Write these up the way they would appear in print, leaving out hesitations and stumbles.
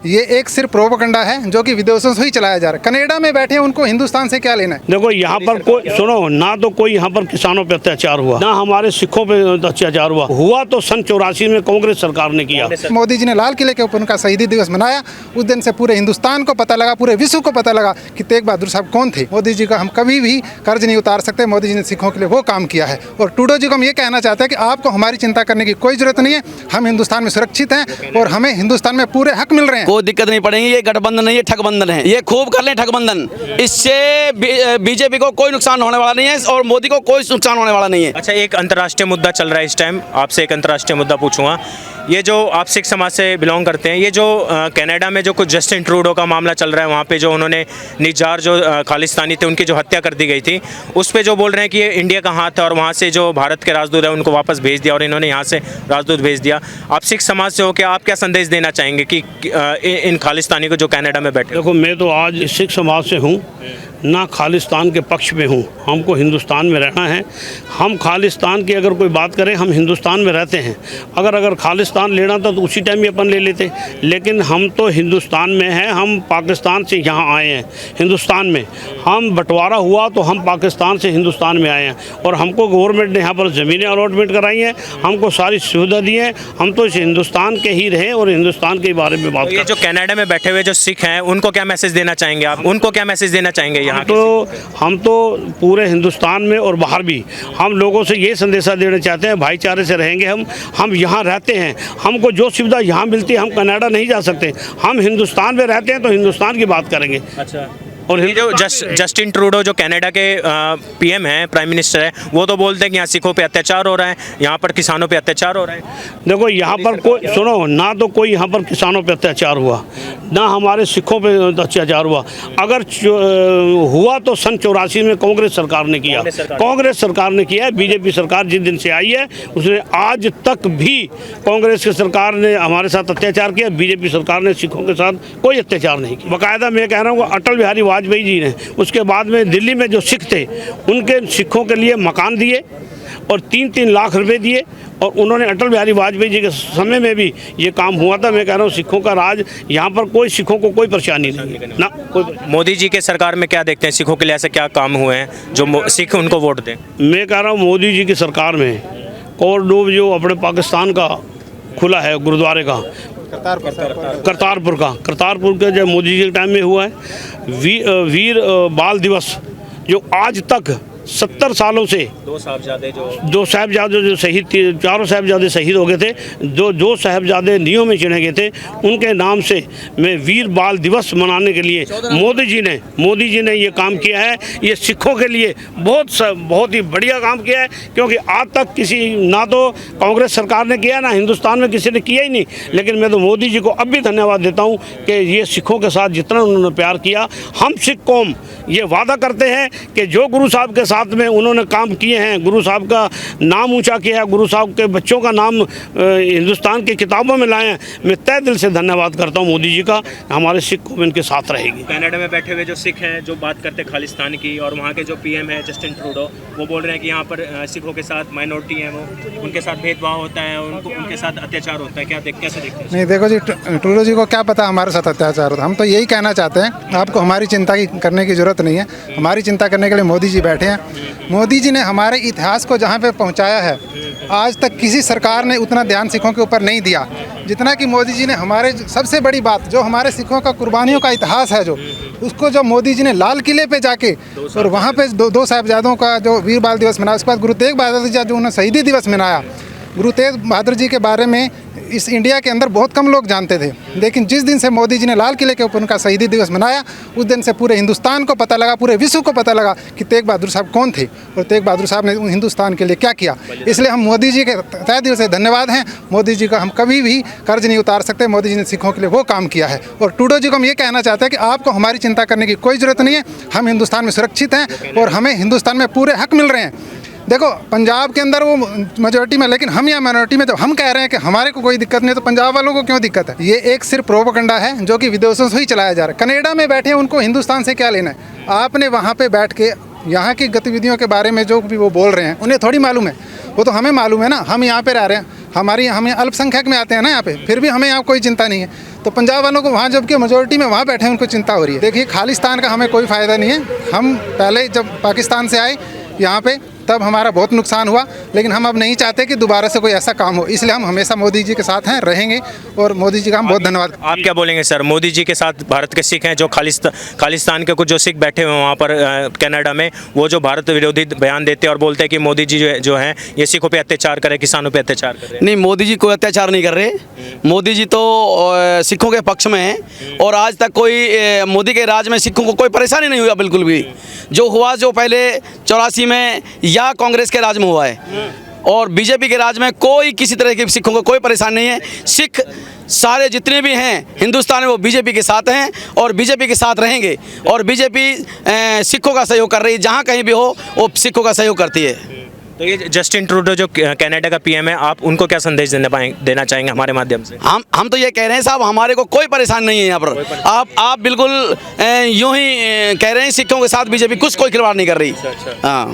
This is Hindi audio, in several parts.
ये एक सिर्फ प्रोपेगेंडा है जो कि विदेशों से ही चलाया जा रहा है। कनाडा में बैठे हैं, उनको हिंदुस्तान से क्या लेना है। देखो यहाँ पर कोई सुनो ना, तो कोई यहाँ पर किसानों पे अत्याचार हुआ, ना हमारे सिखों पे अत्याचार हुआ तो सन 84 में कांग्रेस सरकार ने किया। मोदी जी ने लाल किले के ऊपर उनका शहीदी दिवस मनाया। उस दिन से पूरे हिंदुस्तान को पता लगा, पूरे विश्व को पता लगा कि तेग बहादुर साहब कौन थे। मोदी जी का हम कभी भी कर्ज नहीं उतार सकते। मोदी जी ने सिखों के लिए वो काम किया है। और ट्रूडो जी को हम ये कहना चाहते हैं कि आपको हमारी चिंता करने की कोई जरूरत नहीं है। हम हिंदुस्तान में सुरक्षित हैं और हमें हिंदुस्तान में पूरे हक मिल रहे हैं। कोई दिक्कत नहीं पड़ेगी। ये गठबंधन नहीं, ये ठगबंधन है। ये खूब कर लें ठगबंधन, इससे बीजेपी को कोई नुकसान होने वाला नहीं है और मोदी को कोई नुकसान होने वाला नहीं है। अच्छा, एक अंतर्राष्ट्रीय मुद्दा चल रहा है इस टाइम, आपसे एक अंतर्राष्ट्रीय मुद्दा पूछूंगा। ये जो आप सिख समाज से बिलोंग करते हैं, ये जो कनाडा में जो कुछ जस्टिन ट्रूडो का मामला चल रहा है, वहाँ पे जो उन्होंने निजार जो खालिस्तानी थे उनकी जो हत्या कर दी गई थी, उस पे जो बोल रहे हैं कि ये इंडिया का हाथ है और वहाँ से जो भारत के राजदूत है उनको वापस भेज दिया और इन्होंने यहाँ से राजदूत भेज दिया। आप सिख समाज से हो क्या, आप क्या संदेश देना चाहेंगे कि इन खालिस्तानी को जो कनाडा में बैठे? देखो, मैं तो आज सिख समाज से हूँ, ना खालिस्तान के पक्ष में हूँ। हमको हिंदुस्तान में रहना है। हम खालिस्तान की अगर कोई बात करें, हम हिंदुस्तान में रहते हैं। अगर खालिस्तान लेना था तो उसी टाइम ही अपन ले लेते, लेकिन हम तो हिंदुस्तान में हैं। हम पाकिस्तान से यहाँ आए हैं हिंदुस्तान में। हम बंटवारा हुआ तो हम पाकिस्तान से हिंदुस्तान में आए हैं और हमको गवर्नमेंट ने यहाँ पर ज़मीनें अलॉटमेंट कराई हैं, हमको सारी सुविधा दी है। हम तो इस हिंदुस्तान के ही रहे और हिंदुस्तान के बारे में बात ये जो कनाडा में बैठे हुए जो सिख हैं, उनको क्या मैसेज देना चाहेंगे आप? उनको क्या मैसेज देना चाहेंगे? हम तो पूरे हिंदुस्तान में और बाहर भी हम लोगों से ये संदेशा देना चाहते हैं, भाईचारे से रहेंगे। हम यहाँ रहते हैं, हमको जो सुविधा यहाँ मिलती है, हम कनाडा नहीं जा सकते। हम हिंदुस्तान में रहते हैं तो हिंदुस्तान की बात करेंगे। अच्छा, और ये जो जस्टिन ट्रूडो जो कनाडा के पीएम हैं, प्राइम मिनिस्टर है, वो तो बोलते हैं कि यहाँ सिखों पे अत्याचार हो रहा है, यहाँ पर किसानों पे अत्याचार हो रहा है। देखो यहाँ पर कोई सुनो ना, तो कोई यहाँ पर किसानों पे अत्याचार हुआ, ना हमारे सिखों पे अत्याचार अगर हुआ तो सन 84 में कांग्रेस सरकार ने किया। कांग्रेस सरकार ने किया है। बीजेपी सरकार जिस दिन से आई है उसने आज तक भी कांग्रेस की सरकार ने हमारे साथ अत्याचार किया। बीजेपी सरकार ने सिखों के साथ कोई अत्याचार नहीं किया। बाकायदा मैं कह रहा हूँ, अटल बिहारी वाजपेयी जी ने उसके बाद में दिल्ली में जो सिख थे उनके सिखों के लिए मकान दिए और 3-3 लाख रुपए दिए और उन्होंने अटल बिहारी वाजपेयी जी के समय में भी ये काम हुआ था। मैं कह रहा हूँ सिखों का राज, यहाँ पर कोई सिखों को कोई परेशानी नहीं है ना। मोदी जी के सरकार में क्या देखते हैं, सिखों के लिए ऐसे क्या काम हुए हैं जो सिख उनको वोट दें? मैं कह रहा हूँ मोदी जी की सरकार में कॉरिडोर जो अपने पाकिस्तान का खुला है, गुरुद्वारे का, करतारपुर का जब मोदी जी के टाइम में हुआ है। वीर बाल दिवस जो आज तक 70 सालों से दो साहबजादे जो शहीद थे, चारों साहबजादे शहीद हो गए थे, जो साहबजादे नींव में चिने गए थे, उनके नाम से मैं वीर बाल दिवस मनाने के लिए मोदी जी ने ये काम किया है। ये सिखों के लिए बहुत ही बढ़िया काम किया है, क्योंकि आज तक किसी ना तो कांग्रेस सरकार ने किया, ना हिंदुस्तान में किसी ने किया ही नहीं। लेकिन मैं तो मोदी जी को अब भी धन्यवाद देता हूँ कि ये सिखों के साथ जितना उन्होंने प्यार किया। हम सिख कौम ये वादा करते हैं कि जो गुरु साहब के साथ में उन्होंने काम किए हैं, गुरु साहब का नाम ऊंचा किया है, गुरु साहब के बच्चों का नाम हिंदुस्तान की किताबों में लाए हैं, मैं तहे दिल से धन्यवाद करता हूं मोदी जी का। हमारे सिख कौम इनके साथ रहेगी। कनाडा में बैठे हुए जो सिख हैं जो बात करते हैं खालिस्तान की, और वहाँ के जो पीएम है जस्टिन ट्रूडो, वो बोल रहे हैं कि यहाँ पर सिखों के साथ माइनॉरिटी है, वो उनके साथ भेदभाव होता है, उनके साथ अत्याचार होता है। कैसे देखते हैं? नहीं देखो जी, ट्रूडो जी को क्या पता हमारे साथ अत्याचार होता है। हम तो यही कहना चाहते हैं, आपको हमारी चिंता करने की जरूरत नहीं है। हमारी चिंता करने के लिए मोदी जी बैठे हैं। मोदी जी ने हमारे इतिहास को जहाँ पे पहुँचाया है, आज तक किसी सरकार ने उतना ध्यान सिखों के ऊपर नहीं दिया जितना कि मोदी जी ने। हमारे सबसे बड़ी बात जो हमारे सिखों का कुर्बानियों का इतिहास है, जो उसको जो मोदी जी ने लाल किले पे जाके और वहाँ पे दो साहबजादों का जो वीर बाल दिवस मनाया, उसके बाद गुरु तेग बहादुर जी जो उन्होंने शहीदी दिवस मनाया। गुरु तेग बहादुर जी के बारे में इस इंडिया के अंदर बहुत कम लोग जानते थे, लेकिन जिस दिन से मोदी जी ने लाल किले के ऊपर उनका शहीदी दिवस मनाया, उस दिन से पूरे हिंदुस्तान को पता लगा, पूरे विश्व को पता लगा कि तेग बहादुर साहब कौन थे और तेग बहादुर साहब ने हिंदुस्तान के लिए क्या किया। इसलिए हम मोदी जी के तहे दिल से धन्यवाद हैं। मोदी जी का हम कभी भी कर्ज नहीं उतार सकते। मोदी जी ने सिखों के लिए वो काम किया है। और ट्रूडो जी को हम ये कहना चाहते हैं कि आपको हमारी चिंता करने की कोई ज़रूरत नहीं है। हम हिंदुस्तान में सुरक्षित हैं और हमें हिंदुस्तान में पूरे हक मिल रहे हैं। देखो, पंजाब के अंदर वो मेजोरिटी में, लेकिन हम यहाँ माइनॉरिटी में। तो हम कह रहे हैं कि हमारे को कोई दिक्कत नहीं, तो पंजाब वालों को क्यों दिक्कत है? ये एक सिर्फ प्रोपेगेंडा है जो कि विदेशों से ही चलाया जा रहा है। कनाडा में बैठे हैं, उनको हिंदुस्तान से क्या लेना है? आपने वहाँ पे बैठ के यहाँ की गतिविधियों के बारे में जो भी वो बोल रहे हैं उन्हें थोड़ी मालूम है, वो तो हमें मालूम है ना। हम यहाँ पे रह रहे हैं, हमें अल्पसंख्यक में आते हैं ना यहाँ पे, फिर भी हमें यहाँ कोई चिंता नहीं है। तो पंजाब वालों को वहाँ जबकि मेजोरिटी में वहाँ बैठे हैं उनको चिंता हो रही है। देखिए खालिस्तान का हमें कोई फ़ायदा नहीं है। हम पहले जब पाकिस्तान से आए यहाँ पे तब हमारा बहुत नुकसान हुआ, लेकिन हम अब नहीं चाहते कि दोबारा से कोई ऐसा काम हो, इसलिए हम हमेशा मोदी जी के साथ हैं, रहेंगे। और मोदी जी का हम बहुत धन्यवाद। आप क्या बोलेंगे सर, मोदी जी के साथ भारत के सिख हैं जो खालिस्तान के कुछ जो सिख बैठे हुए हैं वहाँ पर कनाडा में, वो जो भारत विरोधी बयान देते हैं और बोलते हैं कि मोदी जी जो हैं ये सिखों पे अत्याचार कर रहे हैं, किसानों पे अत्याचार कर रहे हैं। नहीं, मोदी जी कोई अत्याचार नहीं कर रहे। मोदी जी तो सिखों के पक्ष में हैं और आज तक कोई मोदी के राज में सिखों को कोई परेशानी नहीं हुआ बिल्कुल भी। जो हुआ जो पहले 84 में या कांग्रेस के राज में हुआ है और बीजेपी के राज में कोई किसी तरह की सिखों को कोई परेशानी नहीं है। सिख सारे जितने भी हैं हिंदुस्तान में वो बीजेपी के साथ हैं और बीजेपी के साथ रहेंगे। और बीजेपी सिखों का सहयोग कर रही है, जहाँ कहीं भी हो वो सिखों का सहयोग करती है। तो ये जस्टिन ट्रूडो जो कनाडा का पीएम है, आप उनको क्या संदेश देना चाहेंगे हमारे माध्यम से? हम तो ये कह रहे हैं साहब, हमारे को कोई परेशानी नहीं है यहाँ पर। आप बिल्कुल यूं ही कह रहे हैं सिखों के साथ बीजेपी कुछ कोई खिलवाड़ नहीं कर रही। हाँ।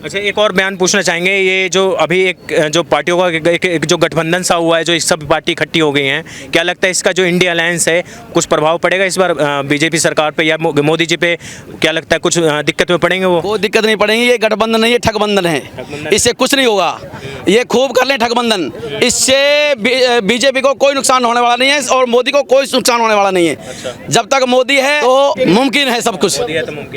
अच्छा, एक और बयान पूछना चाहेंगे। ये जो अभी एक जो पार्टियों का एक जो गठबंधन सा हुआ है, जो सब पार्टी इकट्ठी हो गई हैं, क्या लगता है इसका जो इंडिया अलायंस है कुछ प्रभाव पड़ेगा इस बार बीजेपी सरकार पे या मोदी जी पे? क्या लगता है कुछ दिक्कत में पड़ेंगे? वो कोई दिक्कत नहीं पड़ेगी। ये गठबंधन नहीं, ये ठगबंधन है। इससे कुछ नहीं होगा। ये खूब कर लें ठगबंधन, इससे बीजेपी को कोई नुकसान होने वाला नहीं है और मोदी को कोई नुकसान होने वाला नहीं है। जब तक मोदी है तो मुमकिन है सब कुछ।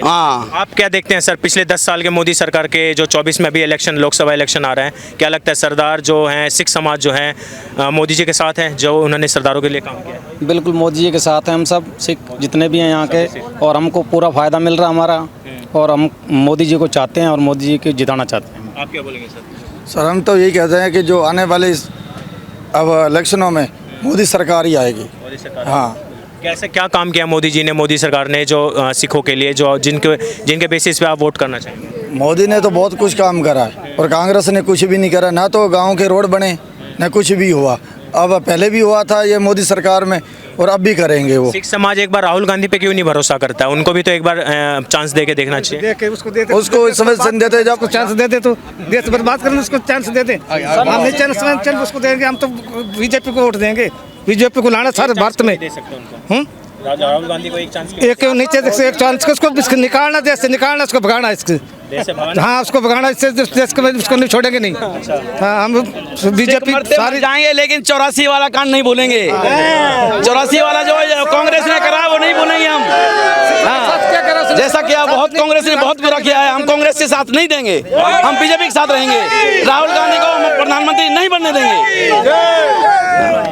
हाँ। आप क्या देखते हैं सर, पिछले 10 साल के मोदी सरकार के जो 24 में अभी इलेक्शन, लोकसभा इलेक्शन आ रहे हैं, क्या लगता है सरदार जो हैं, सिख समाज जो है मोदी जी के साथ हैं, जो उन्होंने सरदारों के लिए काम किया है? बिल्कुल मोदी जी के साथ हैं हम सब सिख जितने भी हैं यहाँ के, और हमको पूरा फ़ायदा मिल रहा है हमारा, और हम मोदी जी को चाहते हैं और मोदी जी को जिताना चाहते हैं। आप क्या बोलेंगे सर? सर हम तो यही कहते हैं कि जो आने वाले अब इलेक्शनों में मोदी सरकार ही आएगी। मोदी सरकार। हाँ। कैसे क्या काम किया मोदी जी ने, मोदी सरकार ने जो सिखों के लिए, जो जिनके बेसिस पे आप वोट करना चाहेंगे? मोदी ने तो बहुत कुछ काम करा है और कांग्रेस ने कुछ भी नहीं करा। ना तो गांव के रोड बने, न कुछ भी हुआ। अब पहले भी हुआ था ये मोदी सरकार में और अब भी करेंगे वो। सिख समाज एक बार राहुल गांधी पे क्यों नहीं भरोसा करता? उनको भी तो एक बार चांस दे के देखना चाहिए। उसको समय देते, जब चांस देते तो देश बर्बाद करने उसको चांस देते। हम नहीं चांस उसको देंगे, हम तो बीजेपी को वोट देंगे। बीजेपी को लाना सारे भारत में। राहुल गांधी को एक चांस, एक नीचे एक चांस उसको निकालना, देश से निकालना, उसको भगाना इसके। हाँ, उसको भगाना, इससे देश को उसको नहीं छोड़ेंगे नहीं। हाँ, हम बीजेपी सारे जाएंगे लेकिन 84 वाला कांड नहीं भूलेंगे। 84 वाला जो कांग्रेस ने करा वो नहीं भूलेंगे हम। हाँ, जैसा किया बहुत कांग्रेस ने बहुत बुरा किया है, हम कांग्रेस के साथ नहीं देंगे, हम बीजेपी के साथ रहेंगे। राहुल गांधी को हम प्रधानमंत्री नहीं बनने देंगे।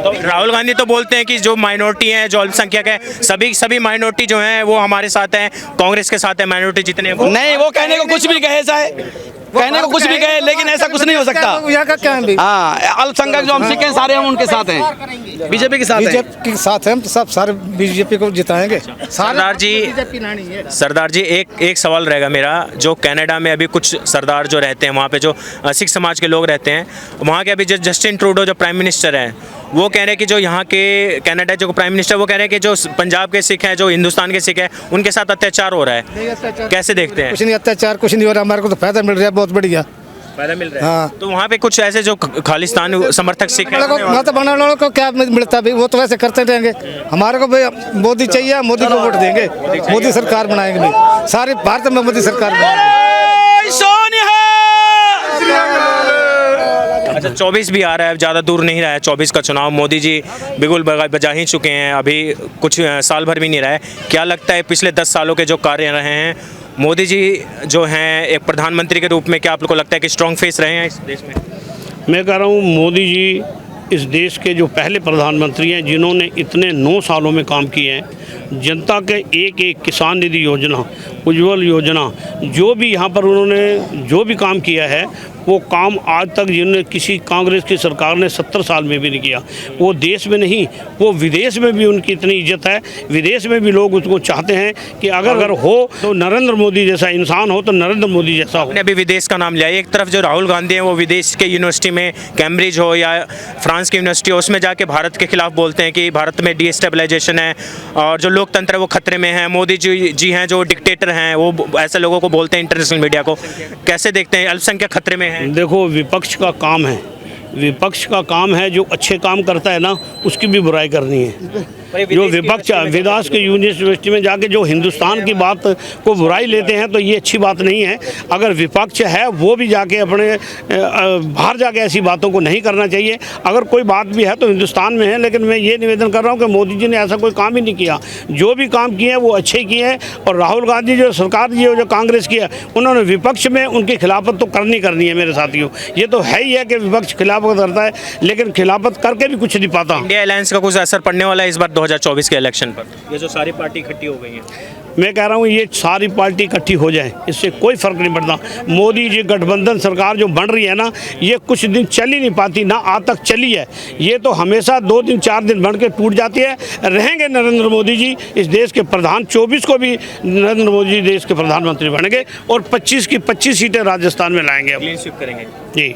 तो राहुल गांधी तो बोलते हैं कि जो माइनॉरिटी हैं, जो अल्पसंख्यक है, सभी माइनॉरिटी जो हैं वो हमारे साथ हैं, कांग्रेस के साथ है। माइनॉरिटी जितने हैं नहीं, वो कहने को कुछ भी कहे, चाहे कहने को कुछ भी कहे, लेकिन ऐसा कुछ नहीं हो सकता। हाँ, अल्पसंख्यक जो हम सिख हैं सारे हम उनके साथ हैं, बीजेपी के साथ हैं। बीजेपी के साथ हैं, सब सारे बीजेपी को जिताएंगे। सरदार जी एक सवाल रहेगा मेरा। जो कनाडा में अभी कुछ सरदार जो रहते हैं, वहाँ पे जो सिख समाज के लोग रहते हैं, वहाँ के अभी जो जस्टिन ट्रूडो जो प्राइम मिनिस्टर हैं, वो कह रहे हैं कि जो यहाँ के कनाडा जो प्राइम मिनिस्टर, वो कह रहे हैं कि जो पंजाब के सिख हैं, जो हिंदुस्तान के सिख हैं, उनके साथ अत्याचार हो रहा है। कैसे देखते हैं? कुछ नहीं, अत्याचार कुछ नहीं हो रहा, हमारे को तो फायदा मिल रहा है, बहुत बढ़िया फायदा मिल रहा है। हाँ। तो वहाँ पे कुछ ऐसे जो खालिस्तान समर्थक सिख हैं, बनाने को क्या मिलता है, वो तो वैसे करते रहेंगे। हमारे को भाई मोदी चाहिए, मोदी को वोट देंगे, मोदी सरकार बनाएंगे। नहीं, सारे भारत में मोदी सरकार बनाएंगे। अच्छा, 24 भी आ रहा है, ज़्यादा दूर नहीं रहा है 24 का चुनाव। मोदी जी बिगुल बजा ही चुके हैं, अभी कुछ साल भर भी नहीं रहा है। क्या लगता है पिछले 10 सालों के जो कार्य रहे हैं, मोदी जी जो हैं एक प्रधानमंत्री के रूप में, क्या आप लोग को लगता है कि स्ट्रॉन्ग फेस रहे हैं इस देश में? मैं कह रहा हूँ मोदी जी इस देश के जो पहले प्रधानमंत्री हैं, जिन्होंने इतने 9 सालों में काम किए हैं। जनता के एक किसान निधि योजना, उज्ज्वल योजना, जो भी यहाँ पर उन्होंने जो भी काम किया है, वो काम आज तक जिन्होंने किसी कांग्रेस की सरकार ने 70 साल में भी नहीं किया। वो देश में नहीं, वो विदेश में भी उनकी इतनी इज्जत है, विदेश में भी लोग उसको चाहते हैं कि अगर हो तो नरेंद्र मोदी जैसा इंसान हो, तो नरेंद्र मोदी जैसा हो। आपने अभी विदेश का नाम लिया, एक तरफ जो राहुल गांधी हैं वो विदेश के यूनिवर्सिटी में, कैम्ब्रिज हो या फ्रांस की यूनिवर्सिटी हो, उसमें जाके भारत के खिलाफ बोलते हैं कि भारत में डिस्टेबलाइजेशन है और जो लोकतंत्र है वो खतरे में है। मोदी जी हैं जो डिक्टेटर हैं, वो ऐसे लोगों को बोलते हैं इंटरनेशनल मीडिया को। कैसे देखते हैं अल्पसंख्यक खतरे में है? देखो, विपक्ष का काम है, विपक्ष का काम है जो अच्छे काम करता है ना उसकी भी बुराई करनी है। जो विपक्ष विदेश के यूनिवर्सिटी में जाके जो हिंदुस्तान की बात को बुराई लेते हैं तो ये अच्छी बात नहीं है। अगर विपक्ष है वो भी जाके अपने बाहर जाके ऐसी बातों को नहीं करना चाहिए। अगर कोई बात भी है तो हिंदुस्तान में है, लेकिन मैं ये निवेदन कर रहा हूँ कि मोदी जी ने ऐसा कोई काम ही नहीं किया। जो भी काम किए हैं वो अच्छे किए हैं। और राहुल गांधी जो सरकार जो कांग्रेस की है, उन्होंने विपक्ष में उनकी खिलाफत तो करनी है मेरे साथियों। ये तो है ही है कि विपक्ष खिलाफत करता है, लेकिन खिलाफत करके भी कुछ नहीं पाता। इंडिया अलायंस का कुछ असर पड़ने वाला है इस बार 2024 के इलेक्शन पर? ये जो सारी पार्टी इकट्ठी हो गई हैं, मैं कह रहा हूँ ये सारी पार्टी इकट्ठी हो जाए, इससे कोई फर्क नहीं पड़ता। मोदी जी गठबंधन सरकार जो बन रही है ना, ये कुछ दिन चल ही नहीं पाती, ना आज तक चली है। ये तो हमेशा 2 दिन 4 दिन बन के टूट जाती है। रहेंगे नरेंद्र मोदी जी इस देश के प्रधान, 24 को भी नरेंद्र मोदी जी देश के प्रधानमंत्री बनेंगे और 25 की 25 सीटें राजस्थान में लाएंगे। क्लीन स्वीप करेंगे जी।